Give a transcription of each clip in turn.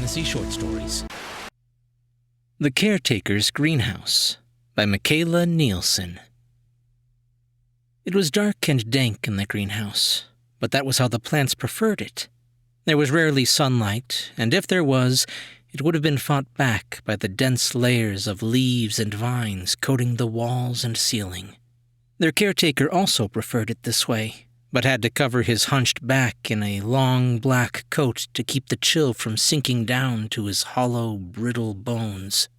fantasy short stories. The Caretaker's Greenhouse by Makayla Nielson. It was dark and dank in the greenhouse, but that was how the plants preferred it. There was rarely sunlight, and if there was, it would have been fought back by the dense layers of leaves and vines coating the walls and ceiling. Their caretaker also preferred it this way, but had to cover his hunched back in a long black coat to keep the chill from sinking down to his hollow, brittle bones.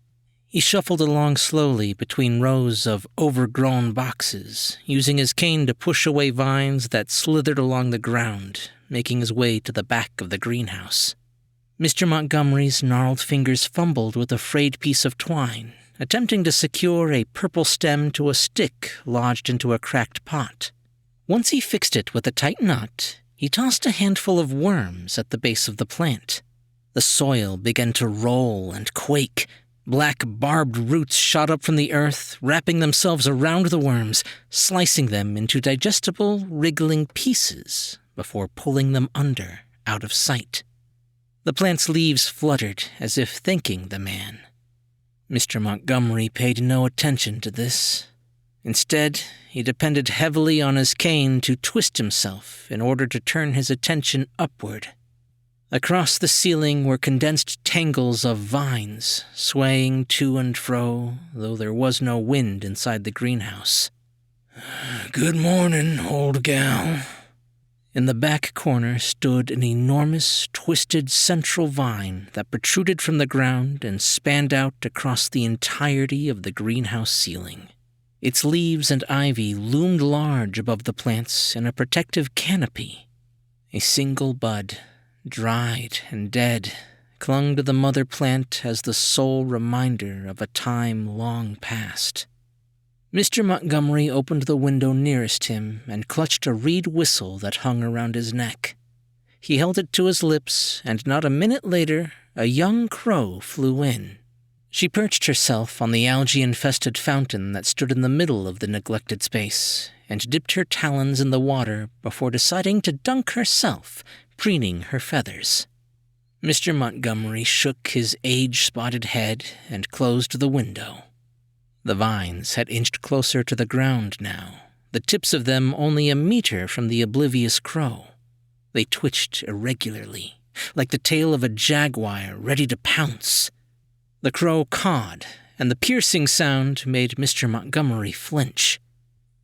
He shuffled along slowly between rows of overgrown boxes, using his cane to push away vines that slithered along the ground, making his way to the back of the greenhouse. Mr. Montgomery's gnarled fingers fumbled with a frayed piece of twine, attempting to secure a purple stem to a stick lodged into a cracked pot. Once he fixed it with a tight knot, he tossed a handful of worms at the base of the plant. The soil began to roll and quake. Black barbed roots shot up from the earth, wrapping themselves around the worms, slicing them into digestible, wriggling pieces before pulling them under, out of sight. The plant's leaves fluttered as if thanking the man. Mr. Montgomery paid no attention to this. Instead, he depended heavily on his cane to twist himself in order to turn his attention upward. Across the ceiling were condensed tangles of vines, swaying to and fro, though there was no wind inside the greenhouse. "Good morning, old gal." In the back corner stood an enormous, twisted central vine that protruded from the ground and spanned out across the entirety of the greenhouse ceiling. Its leaves and ivy loomed large above the plants in a protective canopy. A single bud, dried and dead, clung to the mother plant as the sole reminder of a time long past. Mr. Montgomery opened the window nearest him and clutched a reed whistle that hung around his neck. He held it to his lips, and not a minute later, a young crow flew in. She perched herself on the algae-infested fountain that stood in the middle of the neglected space, and dipped her talons in the water before deciding to dunk herself, preening her feathers. Mr. Montgomery shook his age-spotted head and closed the window. The vines had inched closer to the ground now, the tips of them only a meter from the oblivious crow. They twitched irregularly, like the tail of a jaguar ready to pounce. The crow cawed, and the piercing sound made Mr. Montgomery flinch.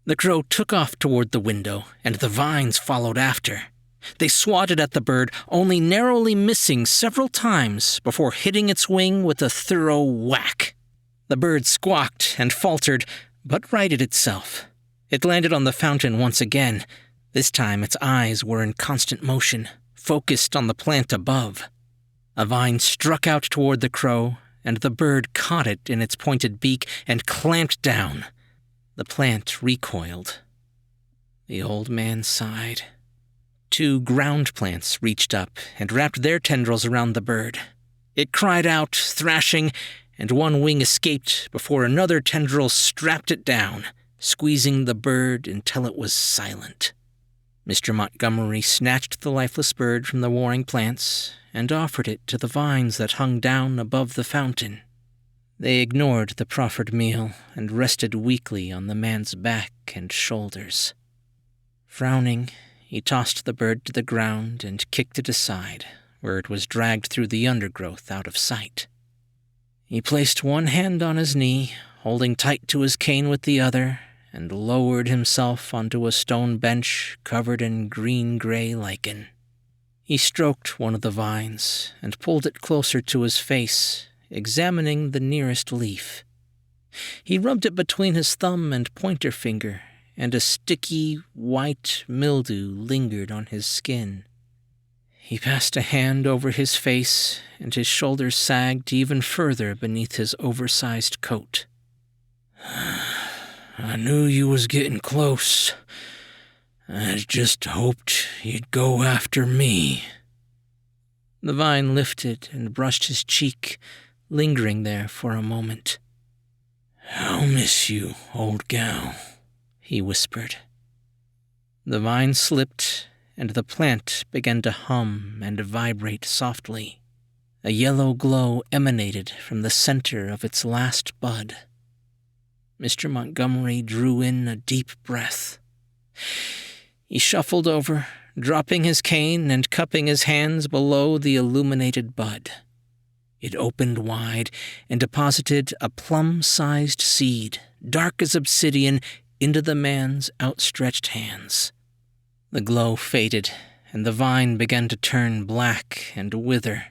The crow took off toward the window, and the vines followed after. They swatted at the bird, only narrowly missing several times before hitting its wing with a thorough whack. The bird squawked and faltered, but righted itself. It landed on the fountain once again. This time its eyes were in constant motion, focused on the plant above. A vine struck out toward the crow, and the bird caught it in its pointed beak and clamped down. The plant recoiled. The old man sighed. 2 ground plants reached up and wrapped their tendrils around the bird. It cried out, thrashing, and one wing escaped before another tendril strapped it down, squeezing the bird until it was silent. Mr. Montgomery snatched the lifeless bird from the warring plants and offered it to the vines that hung down above the fountain. They ignored the proffered meal and rested weakly on the man's back and shoulders. Frowning, he tossed the bird to the ground and kicked it aside, where it was dragged through the undergrowth out of sight. He placed one hand on his knee, holding tight to his cane with the other, and lowered himself onto a stone bench covered in green-gray lichen. He stroked one of the vines and pulled it closer to his face, examining the nearest leaf. He rubbed it between his thumb and pointer finger, and a sticky, white mildew lingered on his skin. He passed a hand over his face, and his shoulders sagged even further beneath his oversized coat. "I knew you was getting close. I just hoped you'd go after me." The vine lifted and brushed his cheek, lingering there for a moment. "I'll miss you, old gal," he whispered. The vine slipped, and the plant began to hum and vibrate softly. A yellow glow emanated from the center of its last bud. Mr. Montgomery drew in a deep breath. He shuffled over, dropping his cane and cupping his hands below the illuminated bud. It opened wide and deposited a plum-sized seed, dark as obsidian, into the man's outstretched hands. The glow faded, and the vine began to turn black and wither.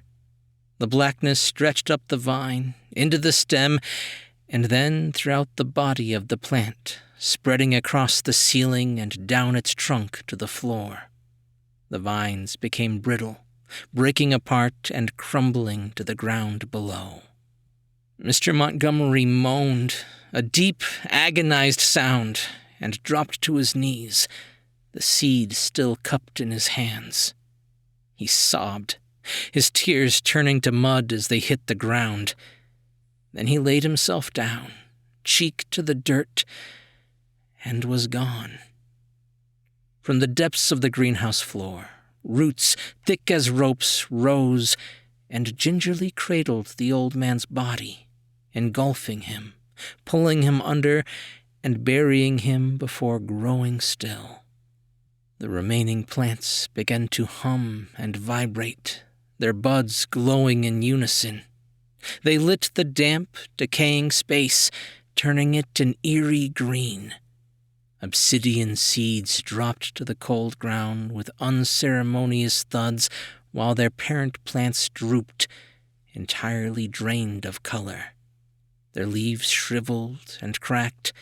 The blackness stretched up the vine, into the stem, and then throughout the body of the plant, spreading across the ceiling and down its trunk to the floor. The vines became brittle, breaking apart and crumbling to the ground below. Mr. Montgomery moaned, a deep, agonized sound, and dropped to his knees, the seed still cupped in his hands. He sobbed, his tears turning to mud as they hit the ground. Then he laid himself down, cheek to the dirt, and was gone. From the depths of the greenhouse floor, roots thick as ropes rose and gingerly cradled the old man's body, engulfing him, pulling him under, and burying him before growing still. The remaining plants began to hum and vibrate, their buds glowing in unison. They lit the damp, decaying space, turning it an eerie green. Obsidian seeds dropped to the cold ground with unceremonious thuds, while their parent plants drooped, entirely drained of color. Their leaves shriveled and cracked,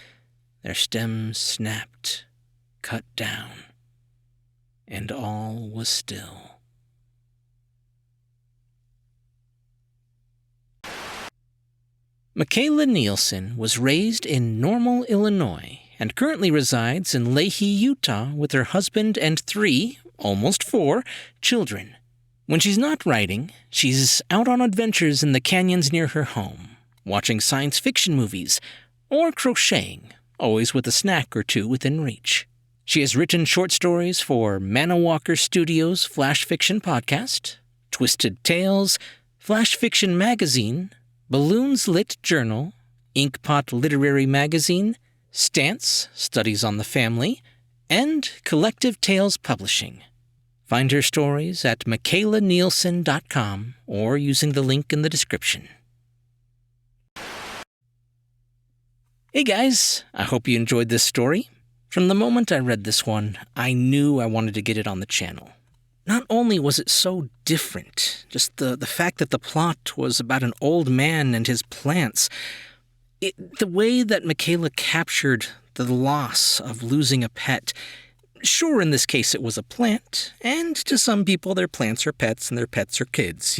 their stems snapped, cut down, and all was still. Makayla Nielson was raised in Normal, Illinois, and currently resides in Leahy, Utah, with her husband and 3, almost 4, children. When she's not writing, she's out on adventures in the canyons near her home, watching science fiction movies, or crocheting, always with a snack or two within reach. She has written short stories for Manawalker Studios' Flash Fiction Podcast, Twisted Tales, Flash Fiction Magazine, Balloons Lit Journal, Inkpot Literary Magazine, Stance, Studies on the Family, and Collective Tales Publishing. Find her stories at MakaylaNielson.com or using the link in the description. Hey guys, I hope you enjoyed this story. From the moment I read this one, I knew I wanted to get it on the channel. Not only was it so different, just the fact that the plot was about an old man and his plants, the way that Makayla captured the loss of losing a pet. Sure, in this case it was a plant, and to some people their plants are pets and their pets are kids,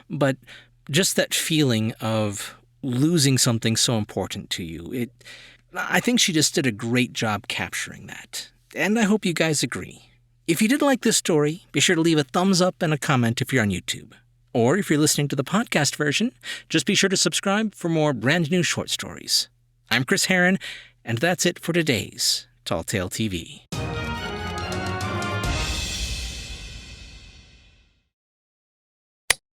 But just that feeling of losing something so important to you, I think she just did a great job capturing that. And I hope you guys agree. If you did like this story, be sure to leave a thumbs up and a comment if you're on YouTube. Or if you're listening to the podcast version, just be sure to subscribe for more brand new short stories. I'm Chris Herron, and that's it for today's Tall Tale TV.